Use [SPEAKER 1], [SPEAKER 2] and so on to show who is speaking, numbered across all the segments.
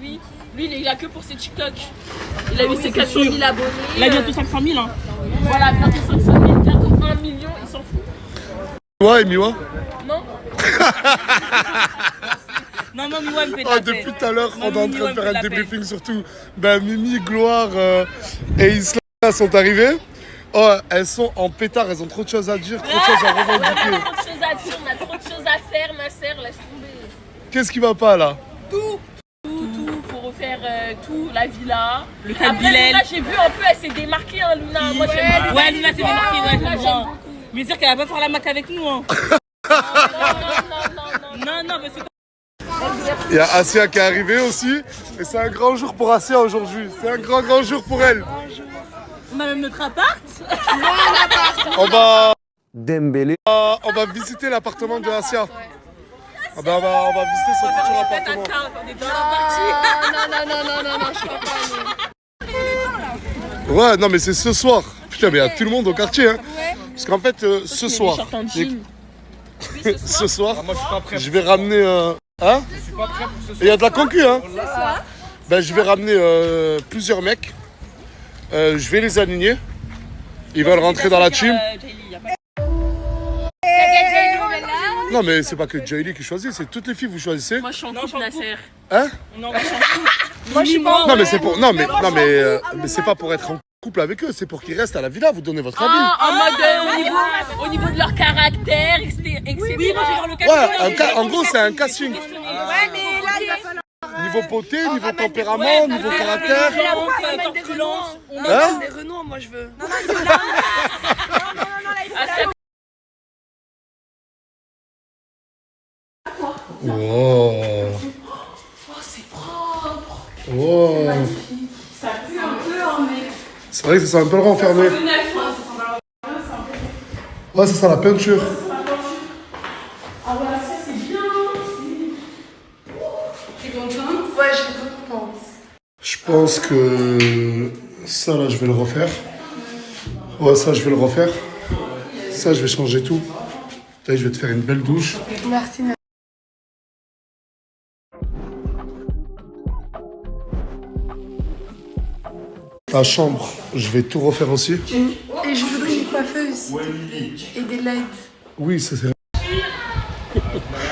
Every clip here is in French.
[SPEAKER 1] lui. Lui, il est là que pour ses TikTok. Il a eu ses 400 000 abonnés.
[SPEAKER 2] Il a bientôt 500 000. Hein.
[SPEAKER 1] Voilà, bientôt 500 000, bientôt 1 million, il s'en fout.
[SPEAKER 3] Ouais, Miwa.
[SPEAKER 1] Non.
[SPEAKER 2] Non, Miwa me fait de la peine.
[SPEAKER 3] Depuis tout à l'heure, on est en train de faire un débriefing surtout. Ben, Mimi, Gloire et Isla sont arrivées. Oh, elles sont en pétard, elles ont trop de choses à dire, trop de choses à revendiquer.
[SPEAKER 1] On a trop de choses à dire, on a trop de choses à faire, ma sœur, laisse tomber.
[SPEAKER 3] Qu'est-ce qui va pas là?
[SPEAKER 1] Tout, faut refaire tout, la villa.
[SPEAKER 2] Le
[SPEAKER 1] Après,
[SPEAKER 2] Bilal.
[SPEAKER 1] Luna, j'ai vu un peu, elle s'est démarquée, hein, Luna. Moi, j'aime beaucoup.
[SPEAKER 2] Ouais, Luna s'est démarquée, ouais,
[SPEAKER 1] Luna,
[SPEAKER 2] j'aime
[SPEAKER 1] j'aime
[SPEAKER 2] bien.
[SPEAKER 1] beaucoup.
[SPEAKER 2] Mais dire qu'elle va pas faire la mac avec nous. Hein. Non, mais c'est
[SPEAKER 3] Il y a Asia qui est arrivée aussi. Et c'est un grand jour pour Asia aujourd'hui. C'est un grand jour pour elle.
[SPEAKER 2] On a même notre appart.
[SPEAKER 3] On va
[SPEAKER 4] Dembélé.
[SPEAKER 3] On va visiter l'appartement de Asia. Ah ben on va visiter son futur appartement.
[SPEAKER 2] On est dans la partie.
[SPEAKER 1] Non, je crois pas.
[SPEAKER 3] Ouais, non mais c'est ce soir. Putain, mais il y a tout le monde au quartier. Hein. Parce qu'en fait, ce soir, ce soir, je vais ramener... Hein? Je suis pas prêt pour ce soir. Il y a de la concu, hein? Ben, je vais ramener plusieurs mecs. Je vais les aligner. Ils veulent rentrer dans la team. Non mais c'est pas que Jaylee qui choisit, c'est toutes les filles vous choisissez.
[SPEAKER 1] Moi, je suis en couple, Nasser.
[SPEAKER 3] Hein?
[SPEAKER 2] Non, moi
[SPEAKER 1] Moi, je suis pas.
[SPEAKER 3] Non mais c'est pour mais c'est pas pour être en couple avec eux, c'est pour qu'ils restent à la villa, vous donnez votre avis.
[SPEAKER 1] En mode au niveau de leur caractère, etc.
[SPEAKER 2] Oui, moi je vais dans le
[SPEAKER 3] Ouais, en gros c'est un casting.
[SPEAKER 5] Ouais, mais là, il va falloir.
[SPEAKER 3] Niveau beauté, niveau tempérament, niveau caractère.
[SPEAKER 2] corpulence.
[SPEAKER 3] Hein?
[SPEAKER 5] Des Renault, moi je veux.
[SPEAKER 3] Wow. Oh, c'est propre. Wow. Ça pue un peu, hein, mec. C'est vrai que ça sent un peu le renfermé. Ouais, ça sent la peinture.
[SPEAKER 1] Ah ouais, ça c'est bien. T'es contente?
[SPEAKER 5] Ouais, je suis trop contente.
[SPEAKER 3] Je pense que ça là, je vais le refaire. Ouais, ça, je vais le refaire. Ça, je vais changer tout. Là, je vais te faire une belle douche.
[SPEAKER 5] Merci.
[SPEAKER 3] La chambre, je vais tout refaire aussi.
[SPEAKER 5] Et je voudrais une coiffeuse. Et des LED.
[SPEAKER 3] Oui, ça c'est...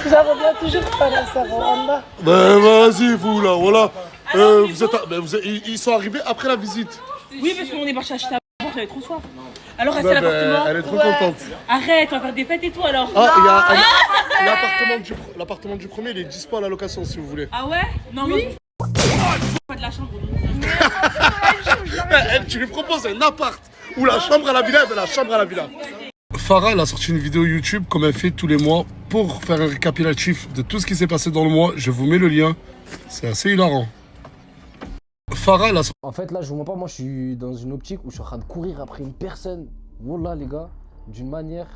[SPEAKER 5] J'en reviens toujours pas là, ça va.
[SPEAKER 3] Ben vas-y, vous là, voilà. Ils sont arrivés après la visite.
[SPEAKER 2] Oui, parce qu'on est parti acheter à boire, j'avais trop soif. Alors, restez
[SPEAKER 3] Ben,
[SPEAKER 2] à l'appartement.
[SPEAKER 3] elle est trop contente.
[SPEAKER 2] Arrête, on va faire des fêtes et tout alors.
[SPEAKER 3] Ah, il y a l'appartement du premier, il est dispo à la location si vous voulez.
[SPEAKER 2] Ah ouais? Non, oui. Pas de la chambre.
[SPEAKER 3] Tu lui proposes un appart ou la chambre à la villa, la chambre à la villa. Farah, elle a sorti une vidéo YouTube comme elle fait tous les mois pour faire un récapitulatif de tout ce qui s'est passé dans le mois. Je vous mets le lien. C'est assez hilarant. Farah, elle a sorti...
[SPEAKER 4] En fait, là, je vous mens pas, moi, je suis dans une optique où je suis en train de courir après une personne. Wallah, les gars, d'une manière,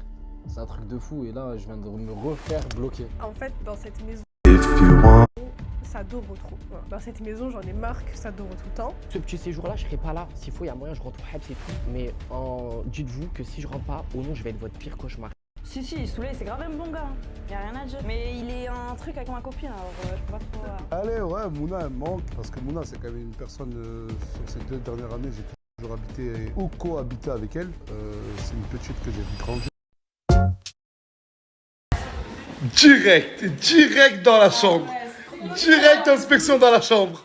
[SPEAKER 4] c'est un truc de fou. Et là, je viens de me refaire bloquer.
[SPEAKER 6] En fait, dans cette maison, ça dort trop. Voilà. Dans cette maison, j'en ai marre que ça dort tout le temps.
[SPEAKER 4] Ce petit séjour-là, je serai pas là. S'il faut, il y a moyen, je rentre au Heb, c'est tout. Mais dites-vous que si je rentre pas, au moins, je vais être votre pire cauchemar.
[SPEAKER 7] Si, Souley, c'est grave un bon gars. Y'a rien à dire. Mais il est en truc avec ma copine, alors je peux pas trop.
[SPEAKER 3] Allez, ouais, Mouna, elle manque. Parce que Mouna, c'est quand même une personne, sur ces 2 dernières années, j'ai toujours habité ou cohabité avec elle. C'est une petite que j'ai vu grandir. Direct dans la chambre. Direct inspection dans la chambre.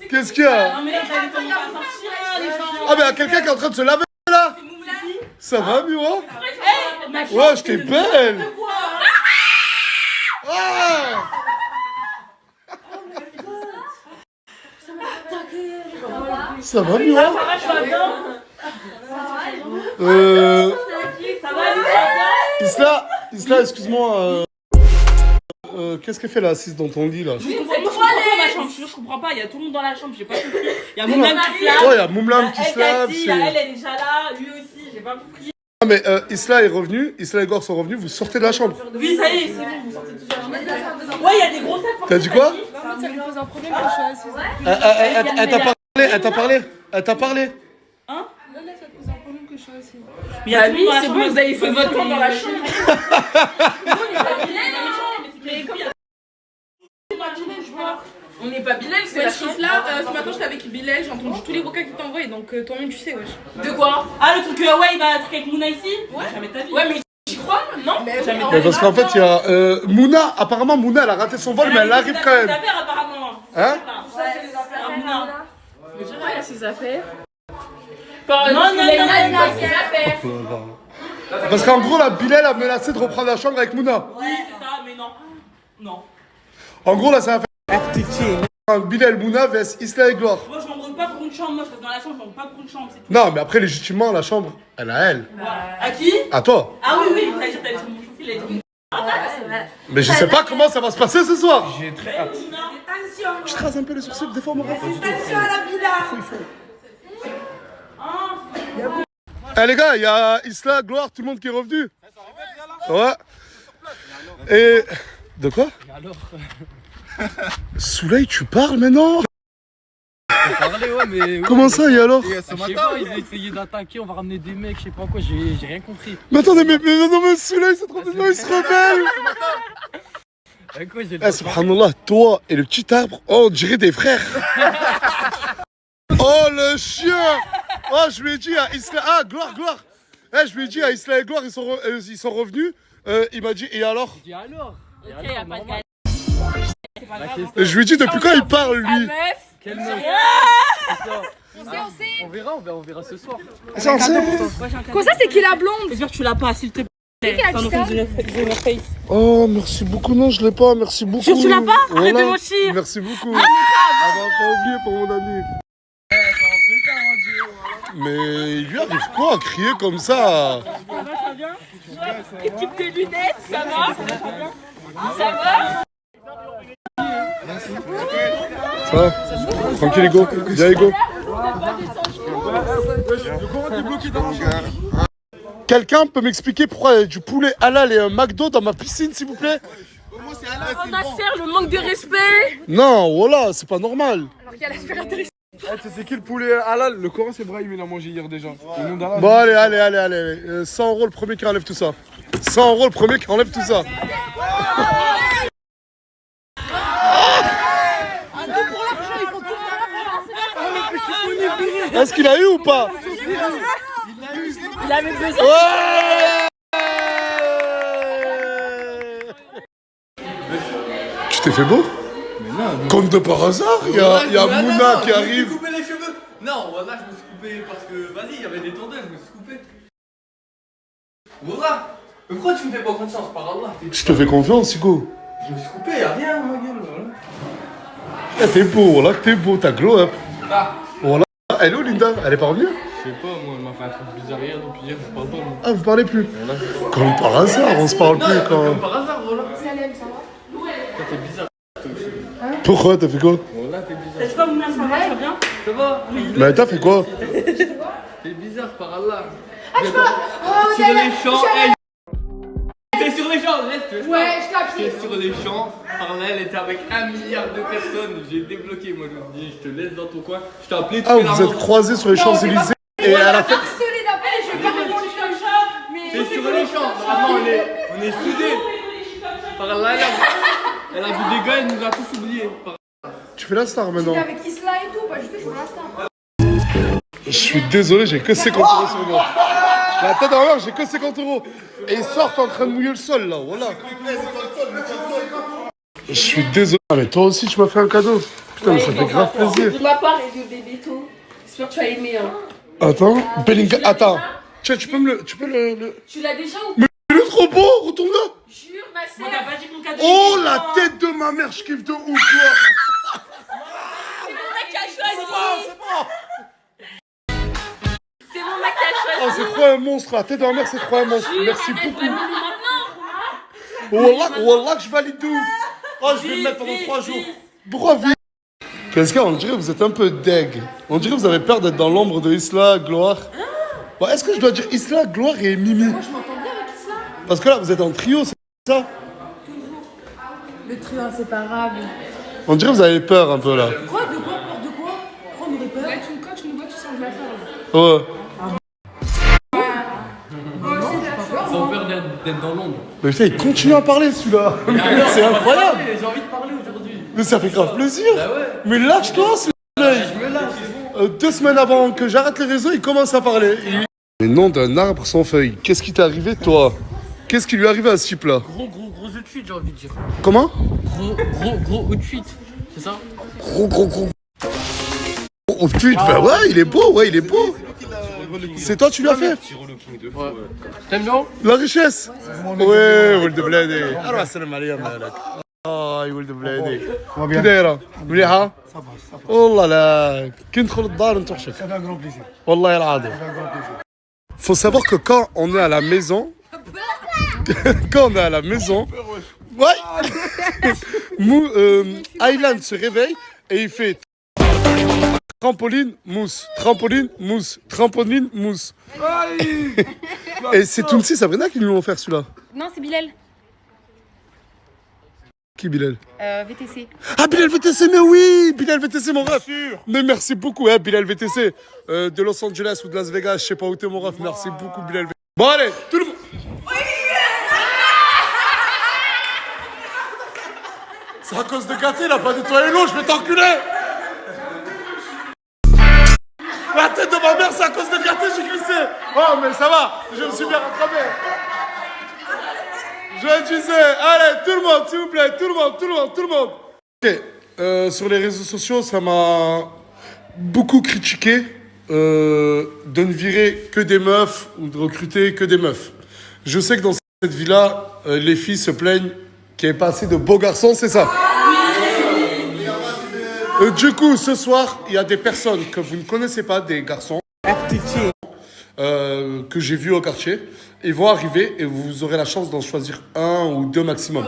[SPEAKER 3] Qu'est-ce qu'il y a?
[SPEAKER 2] Non, mais là, vous allez commencer à sortir, les gens.
[SPEAKER 3] Ah, mais il y a quelqu'un qui est en train de se laver là. Ça va, Miwa? Ouais, t'es belle. Ah! Ça va, Miwa?
[SPEAKER 2] Ça va, je vais bien. Ça va,
[SPEAKER 3] Isla, excuse-moi. Qu'est-ce qu'elle fait là, assise dans ton lit là?
[SPEAKER 2] Je comprends pas ma chambre, je comprends pas, il y a tout le monde dans la chambre, j'ai pas compris. Il y a Moumlam qui se lave.
[SPEAKER 3] Ouais, il y a Moumlam qui se lave.
[SPEAKER 2] Elle est déjà là, lui aussi, j'ai pas compris.
[SPEAKER 3] Ah, mais Isla est revenue, Isla et Gore sont revenus, vous sortez de la chambre.
[SPEAKER 2] Oui, ça y est, c'est bon, vous sortez tous de la chambre. Ouais, il y a des gros sacs pour.
[SPEAKER 3] T'as dit quoi?
[SPEAKER 6] Ça me pose un problème quand je suis assise.
[SPEAKER 3] Elle t'a parlé.
[SPEAKER 2] Hein?
[SPEAKER 6] Là, ça te pose un problème que je suis assise.
[SPEAKER 2] Mais il y a tout le monde dans la
[SPEAKER 1] c'est
[SPEAKER 2] chambre.
[SPEAKER 1] bon, vous avez fait votre temps dans la chambre. On n'est pas Bilal, c'est
[SPEAKER 2] Ouais,
[SPEAKER 1] la
[SPEAKER 2] je
[SPEAKER 1] chambre.
[SPEAKER 2] là, ce matin j'étais avec Bilal, j'ai entendu tous les vocaux qu'il t'envoie, donc toi-même tu sais, wesh.
[SPEAKER 1] De quoi?
[SPEAKER 2] Ah, le truc, ouais, il va être avec Mouna ici? Ouais. Jamais ta vie.
[SPEAKER 1] Ouais, mais tu crois? Non?
[SPEAKER 2] Jamais ta
[SPEAKER 3] Mais
[SPEAKER 2] vie.
[SPEAKER 3] parce qu'en fait, il y a Mouna. Apparemment, Mouna, elle a raté son vol, mais elle arrive quand même.
[SPEAKER 2] C'est affaires, apparemment.
[SPEAKER 3] Hein?
[SPEAKER 2] Ça, c'est les affaires à Mouna.
[SPEAKER 1] Mais je vois, ses affaires.
[SPEAKER 2] Non,
[SPEAKER 1] Ses affaires.
[SPEAKER 3] Parce qu'en gros, la Bilal a menacé de reprendre la chambre avec Mouna.
[SPEAKER 2] Oui, c'est ça, mais non. Non.
[SPEAKER 3] En gros, là, ça va faire Bilal Mouna vs Isla et Gloire.
[SPEAKER 2] Moi, je m'embrouille pas pour une chambre, moi je reste dans la chambre, je m'embrouille pas pour une chambre, c'est tout.
[SPEAKER 3] Non, mais après, légitimement, la chambre, elle a elle.
[SPEAKER 2] À qui?
[SPEAKER 3] À toi.
[SPEAKER 2] Ah oui, oui, t'as dit, t'as dit, mon chauffeur, il a dit.
[SPEAKER 3] Mais je sais pas comment ça va se passer ce soir.
[SPEAKER 2] J'ai très hâte.
[SPEAKER 3] Je trace un peu les sourcils, des fois, mon rêve. Eh les gars, il y a Isla, Gloire, tout le monde qui est revenu. Ouais. Et... De quoi? Souley, tu parles maintenant?
[SPEAKER 4] Parler, ouais, mais.
[SPEAKER 3] Comment ça, et alors?
[SPEAKER 4] Je sais pas, ils ont essayé d'attaquer, on va ramener des mecs, je sais pas quoi, j'ai rien compris.
[SPEAKER 3] Mais attendez, mais non, mais Souley, c'est trop bizarre, il se rebelle.
[SPEAKER 4] Quoi, j'ai
[SPEAKER 3] Eh, subhanallah, toi et le petit arbre, oh, on dirait des frères. Oh, le chien. Oh, je lui ai dit à Isla... Ah, Gloire. Eh, je lui ai dit à Isla et Gloire, ils sont revenus. Il m'a dit, et alors?
[SPEAKER 4] J'ai alors.
[SPEAKER 1] Ok, y'a pas de galère.
[SPEAKER 3] Et je lui ai dit, depuis quand il parle, lui?
[SPEAKER 4] Quelle meuf? On verra ce soir.
[SPEAKER 3] C'est un
[SPEAKER 6] Quoi ça, c'est qui la blonde?
[SPEAKER 2] J'espère que tu l'as pas, s'il te plaît.
[SPEAKER 6] a dit ça?
[SPEAKER 3] Oh, merci beaucoup. Non, je l'ai pas. Merci beaucoup.
[SPEAKER 2] Tu l'as pas? Arrête de
[SPEAKER 3] Voilà.
[SPEAKER 2] mentir.
[SPEAKER 3] Merci beaucoup. Ah, va pas oublier pour mon ami. Mais il lui arrive quoi à crier comme ça?
[SPEAKER 1] Équipe de lunettes, ça va? Ça va?
[SPEAKER 3] Ça va? Tranquille, Hugo. Viens, Hugo. Quelqu'un peut m'expliquer pourquoi il y a du poulet halal et un McDo dans ma piscine, s'il vous plaît?
[SPEAKER 1] Nasser, le manque de respect.
[SPEAKER 3] Non, voilà, c'est pas normal.
[SPEAKER 8] C'est qui le poulet halal? Le Coran, c'est Brahim, il a mangé hier déjà. Le nom d'Allah.
[SPEAKER 3] Bon, allez. 100 € le premier qui enlève tout ça. 100 € le premier qui enlève tout ça. Est-ce qu'il a eu ou pas?
[SPEAKER 1] Il avait besoin.
[SPEAKER 3] Ouais. Tu t'es fait beau?
[SPEAKER 8] Mais non,
[SPEAKER 3] Comme de par hasard, il y a Mouna qui arrive.
[SPEAKER 9] Je me suis coupé les cheveux. Non, voilà, je me suis coupé parce que, vas-y, il y avait des tondeuse, je me suis coupé. Voilà. Mais pourquoi tu me fais pas confiance, par Allah?
[SPEAKER 3] Je te fais confiance, Hugo.
[SPEAKER 9] Je me suis coupé, y'a rien, ma gueule, voilà.
[SPEAKER 3] Eh, t'es beau, voilà que t'es beau, t'as glow up.
[SPEAKER 9] Ah.
[SPEAKER 3] Voilà. Elle est où, Linda? Elle est pas revenue?
[SPEAKER 8] je sais pas, moi, elle m'a fait un truc bizarre hier, depuis hier, je parle pas. Moi.
[SPEAKER 3] Ah, vous parlez plus? Comme par hasard, on se parle
[SPEAKER 9] Non,
[SPEAKER 3] plus quand.
[SPEAKER 9] comme par hasard, voilà.
[SPEAKER 8] Toi, t'es bizarre.
[SPEAKER 3] Pourquoi? T'as fait quoi?
[SPEAKER 8] Voilà, t'es bizarre.
[SPEAKER 2] T'as pas Mouna, ça va, ça va bien?
[SPEAKER 8] Ça va?
[SPEAKER 3] Mais t'as fait quoi?
[SPEAKER 8] T'es bizarre, par Allah.
[SPEAKER 9] Sur les champs, elle. T'es sur les champs, laisse.
[SPEAKER 6] Ouais, je t'ai appris.
[SPEAKER 9] J'étais sur les champs, par là, elle était avec 1 milliard de personnes. J'ai débloqué, moi, je me dis, je te laisse dans ton coin. Je t'ai appelé, tu
[SPEAKER 3] Ah,
[SPEAKER 9] fais la
[SPEAKER 3] vous êtes
[SPEAKER 9] manche.
[SPEAKER 3] croisés sur les Champs-Élysées et à la fin.
[SPEAKER 6] Harcelé d'appel, je vais pas répondre sur le chat.
[SPEAKER 9] T'es sur les champs, vraiment, on est soudés. Par là, elle a vu des gars, elle nous a tous oubliés.
[SPEAKER 3] Tu fais la star maintenant.
[SPEAKER 6] J'étais avec Isla et tout, pas juste sur l'instant.
[SPEAKER 3] Je suis désolé, j'ai que 50 € sur moi. La tête en l'air, j'ai que 50 €. Et ils sortent en train de mouiller le sol là, voilà. Je suis désolé. Ah, mais toi aussi, tu m'as fait un cadeau. Putain, mais ça fait grave plaisir.
[SPEAKER 1] De ma part, et de bébé tout. J'espère que tu as aimé. Hein.
[SPEAKER 3] Attends, Bellingham, attends. Tiens, tu peux le.
[SPEAKER 1] Tu l'as déjà ou
[SPEAKER 3] Mais il est trop beau, retourne là.
[SPEAKER 1] Jure, Nasser.
[SPEAKER 2] Moi, t'as pas dit que mon cadeau.
[SPEAKER 3] Oh, la tête de ma mère, je kiffe de ouf, quoi.
[SPEAKER 1] C'est mon mec qui a choisi.
[SPEAKER 3] C'est bon.
[SPEAKER 1] C'est mon mec qui a choisi.
[SPEAKER 3] Oh, c'est trop un monstre, la tête de ma mère, c'est trop un monstre. Merci
[SPEAKER 1] Arrête,
[SPEAKER 3] beaucoup.
[SPEAKER 1] maintenant.
[SPEAKER 3] Wallah que je valide de ouf. Oh, je vais le mettre pendant 3 jours. Pourquoi vite? Qu'est-ce qu'on dirait que vous êtes un peu deg. On dirait que vous avez peur d'être dans l'ombre de Isla, Gloire. Bon, est-ce que je dois dire Isla, Gloire et Mimi?
[SPEAKER 6] Moi, je m'entends bien avec Isla.
[SPEAKER 3] Parce que là, vous êtes en trio, c'est ça?
[SPEAKER 6] Le trio inséparable.
[SPEAKER 3] On dirait que vous avez peur un peu là.
[SPEAKER 6] Quoi? De quoi? Peur de quoi? Pourquoi on aurait peur? Ouais, quand tu nous vois, tu sens de la peur.
[SPEAKER 3] Ouais.
[SPEAKER 8] Ils ont peur d'être dans l'ombre.
[SPEAKER 3] Mais putain, il continue à parler celui-là. C'est incroyable.
[SPEAKER 8] J'ai envie de parler aujourd'hui.
[SPEAKER 3] Mais ça fait grave plaisir.
[SPEAKER 9] Bah ouais.
[SPEAKER 3] Mais lâche-toi, ce mec.
[SPEAKER 9] Je me lâche.
[SPEAKER 3] 2 semaines avant que j'arrête les réseaux, il commence à parler. Le nom d'un arbre sans feuilles. Qu'est-ce qui t'est arrivé, toi? Qu'est-ce qui lui est arrivé à ce type-là?
[SPEAKER 9] Gros outfit, j'ai envie de dire.
[SPEAKER 3] Comment?
[SPEAKER 9] Gros outfit, c'est ça?
[SPEAKER 3] Gros. Oh putain, bah ouais, il est beau, ouais, il est beau. C'est toi, tu lui as fait?
[SPEAKER 9] Ouais. T'aimes bien?
[SPEAKER 3] La richesse. Ouais, ولد بلادي. أروح أسلم عليها مالك. يا ولد بلادي. كي دايرة؟ مليحة؟ والله لا كي ندخل الدار نتوحشك. والله العظيم. Faut savoir que quand on est à la maison, ouais, Aylan se réveille et il fait trampoline, mousse, trampoline, mousse, trampoline, mousse. Et c'est Tounsi Sabrina qui nous l'ont offert celui-là.
[SPEAKER 10] Non, c'est Bilal.
[SPEAKER 3] Qui Bilal?
[SPEAKER 10] VTC.
[SPEAKER 3] Ah, Bilal VTC, mais oui, Bilal VTC, mon ref. Mais merci beaucoup, hein, Bilal VTC. De Los Angeles ou de Las Vegas, je sais pas où t'es, mon ref. Merci beaucoup, Bilal VTC. Bon, allez, tout le monde. C'est à cause de gâté, il a pas nettoyé l'eau, je vais t'enculer. La tête de ma mère, c'est à cause de gâté, j'ai glissé. Oh, mais ça va, je me suis bien rattrapé. Je disais, allez, tout le monde, s'il vous plaît, tout le monde. Ok, sur les réseaux sociaux, ça m'a beaucoup critiqué de ne virer que des meufs ou de recruter que des meufs. Je sais que dans cette vie-là, les filles se plaignent qu'il n'y ait pas assez de beaux garçons, c'est ça? Du coup, ce soir, il y a des personnes que vous ne connaissez pas, des garçons que j'ai vus au quartier. Ils vont arriver et vous aurez la chance d'en choisir 1 ou 2 maximum.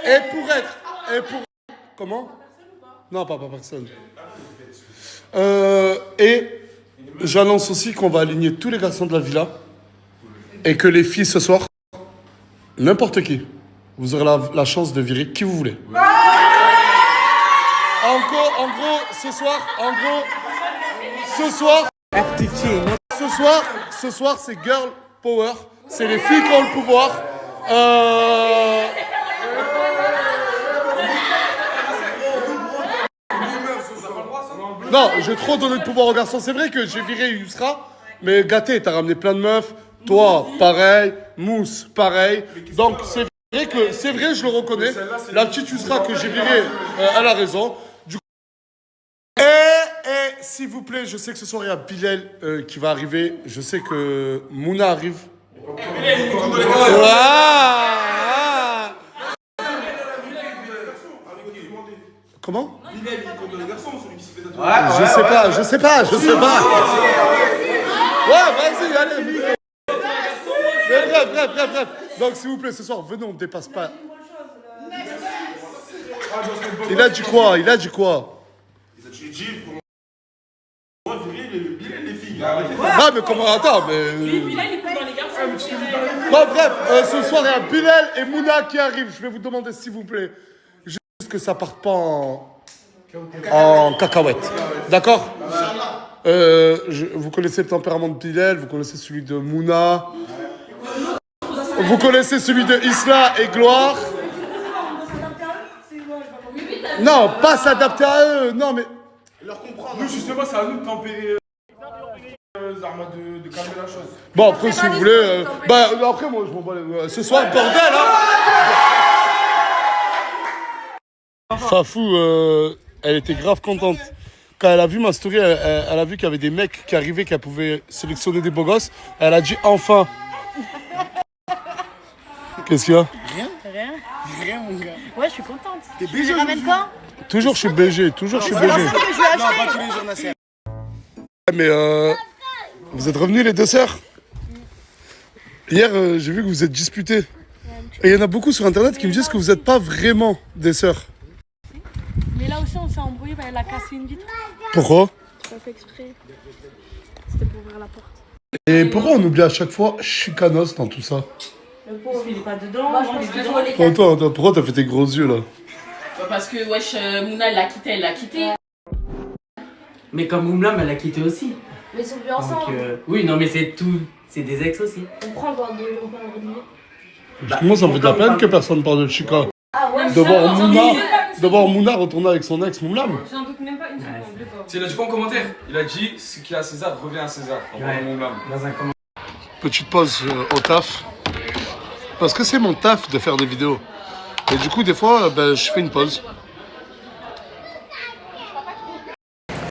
[SPEAKER 3] Et pour... Comment? Non, pas personne. Et j'annonce aussi qu'on va aligner tous les garçons de la villa et que les filles ce soir, n'importe qui, vous aurez la chance de virer qui vous voulez. En gros, ce soir, c'est girl power. C'est les filles qui ont le pouvoir. Non, j'ai trop donné de pouvoir aux garçons. C'est vrai que j'ai viré Yusra, mais gâté, t'as ramené plein de meufs. Toi, pareil. Mousse, pareil. Donc, c'est vrai, je le reconnais. La petite Yusra que j'ai virée, elle a raison. Et s'il vous plaît, je sais que ce soir il y a Bilal qui va arriver. Je sais que Mouna arrive. Comment? Je sais pas. Ouais, vas-y, allez. Mais bref. Donc s'il vous plaît, ce soir, venez, on ne dépasse pas. Il a dit quoi? Ah mais comment, attends, mais... Bon bref, ce soir il y a Bilal et Mouna qui arrivent. Je vais vous demander s'il vous plaît, juste que ça parte pas en cacahuète. D'accord? Vous connaissez le tempérament de Bilal, vous connaissez celui de Mouna, vous connaissez celui de Isla et Gloire. Non, pas s'adapter à eux, non mais...
[SPEAKER 8] Nous justement, c'est à nous de tempérer de calmer la chose.
[SPEAKER 3] Bon après si vous voulez, après moi je m'en bats. Ce soir bordel hein. Fafou, elle était grave contente. Quand elle a vu ma story, elle a vu qu'il y avait des mecs qui arrivaient, qui pouvaient sélectionner des beaux gosses. Elle a dit enfin. Qu'est-ce qu'il y a?
[SPEAKER 10] Rien mon gars. Ouais, je suis contente. Tu les ramènes quand?
[SPEAKER 3] Toujours je suis BG.
[SPEAKER 10] Non, pas tous les jours, Nasser.
[SPEAKER 3] Mais vous êtes revenus les 2 sœurs? Hier, j'ai vu que vous êtes disputés. Et il y en a beaucoup sur internet qui me disent que vous n'êtes pas vraiment des sœurs.
[SPEAKER 10] Mais là aussi, on s'est embrouillé, elle a cassé une vitre.
[SPEAKER 3] Pourquoi?
[SPEAKER 10] Ça fait exprès. C'était pour ouvrir la porte.
[SPEAKER 3] Et pourquoi on oublie à chaque fois Chicanos dans tout ça?
[SPEAKER 2] Le pauvre, il est pas dedans.
[SPEAKER 3] Attends, pourquoi t'as fait tes gros yeux là?
[SPEAKER 1] Parce que wesh, Mouna elle l'a quitté.
[SPEAKER 9] Mais comme Moumlam, elle l'a quitté aussi.
[SPEAKER 10] Mais ils sont plus ensemble.
[SPEAKER 9] Donc, oui, non, mais c'est des ex aussi.
[SPEAKER 10] On prend le droit de revenir.
[SPEAKER 3] Moi ça me fait de la peine que personne parle de Chica.
[SPEAKER 10] Ah ouais,
[SPEAKER 3] de voir Mouna retourner avec son ex Moulam.
[SPEAKER 1] J'en doute même pas une seconde, le pauvre.
[SPEAKER 8] Il a dit quoi en commentaire? Il a dit ce qui est à César revient à César.
[SPEAKER 3] Petite pause au taf. Parce que c'est mon taf de faire des vidéos. Et du coup, des fois, je fais une pause.